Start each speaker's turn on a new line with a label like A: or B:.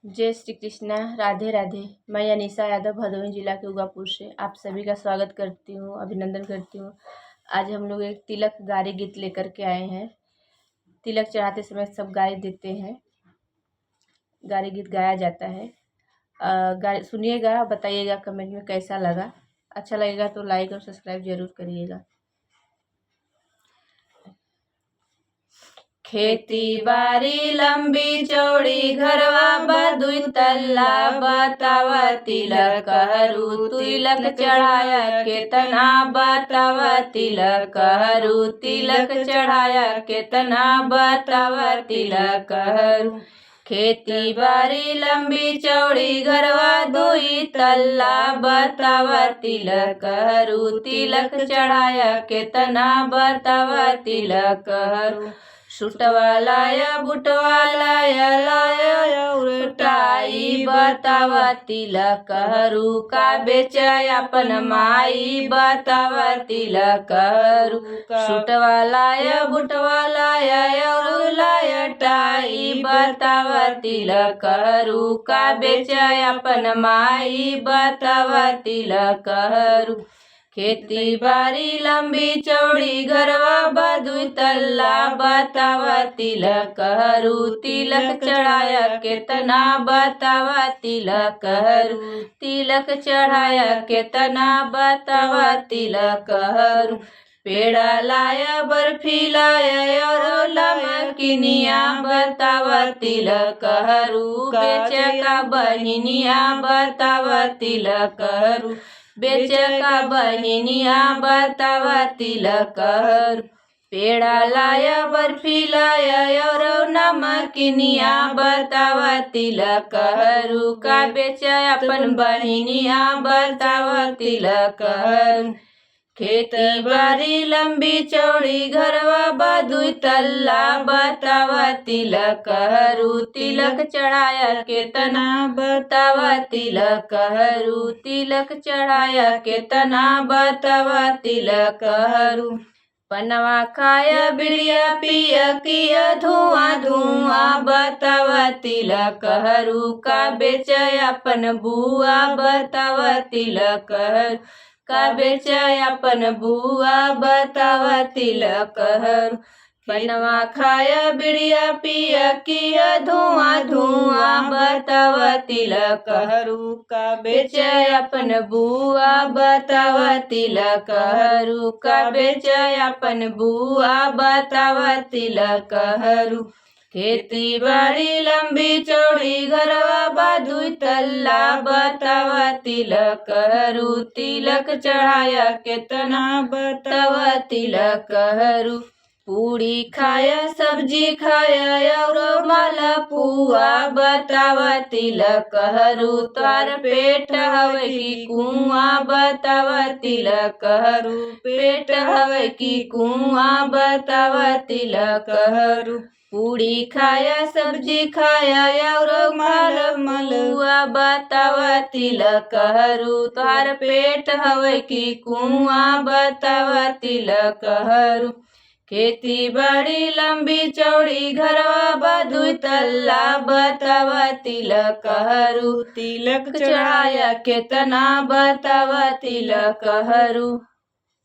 A: जय श्री कृष्णा। राधे राधे। मैं अनीसा यादव भदोही जिला के उगापुर से आप सभी का स्वागत करती हूँ, अभिनंदन करती हूँ। आज हम लोग एक तिलक गारी गीत लेकर के आए हैं। तिलक चढ़ाते समय सब गारी देते हैं, गारी गीत गाया जाता है। गारी सुनिएगा, बताइएगा कमेंट में कैसा लगा। अच्छा लगेगा तो लाइक और सब्सक्राइब जरूर करिएगा। खेती बारी लंबी चौड़ी घरवा बदुई तल्ला बतावा तिलक हरू तिलक चढ़ाया केतना बतावा तिलक हरू तिलक चढ़ाया केतना बतावा तिलक हरू। खेती बारी लंबी चौड़ी घरवा दुई तल्ला बतावा तिलक हरू तिलक चढ़ाया केतना बतावा तिलक हरू। सुटवा लाया बुटवा लाया लाया उल्टाई बतावा तिलक हरू का बेचा अपन माई बतावा तिलक हरू। सुटवा लाया बुटवा लाया और लाया टाई बतावा तिलक हरू का बेचा अपन माई बतावा तिलक हरू। खेती बारी लंबी चौड़ी घरवा बदुई तल्ला बतावा तिलक हरू तिलक चढ़ाया केतना बतावा तिलक हरू तिलक चढ़ाया केतना बतावा तिलक हरू। पेड़ा लाया बर्फी लाया और लमकिनिया बतावा तिलक हरू बेचे का बहिनिया बतावा तिलक हरू बेचे का बहिनिया बतावा तिलक हरू। पेड़ा लाया बर्फी लाया और नमकिनिया बतावा तिलक हरू का बेचे अपन बहिनिया बतावा तिलक हरू। खेती बारी लंबी चौड़ी घरवा बदुई तल्ला बतावा तिलक हरू तिलक चढ़ाया केतना बतावा तिलक हरू तिलक चढ़ाया केतना बतावा तिलक हरू। पनवा खाया बिड़िया पिया किया धुआं धुआं बतावा तिलक हरू का बेचा अपन बुआ बतावा तिलक हरू का बेचा अपन बुआ बतावा तिलक हरू। पनवा खाया बिड़िया पिया किया धुआं धुआं बतावा तिलक हरू का बेचा अपन बुआ बतावा तिलक हरू का बेचा अपन बुआ बतावा तिलक हरू। खेती बारी लंबी चौड़ी घरवा बदुई तल्ला बतावा तिलक हरू तिलक चढ़ाया केतना बतावा तिलक हरू। पूड़ी खाया सब्जी खाया और मालपुआ बतावा तिलक हरू तार पेट हवे की कुआं बतावा तिलक हरू पेट हवे की कुआं बतावा तिलक हरू। पूड़ी खाया सब्जी खाया और मालपुआ बतावा तिलक हरू तार पेट हवे की कुआं बतावा तिलक हरू। खेती बारी लंबी चौड़ी घरवा बदुई तल्ला बतावा तिलक हरू तिलक चढ़ाया केतना बतावा तिलक हरू।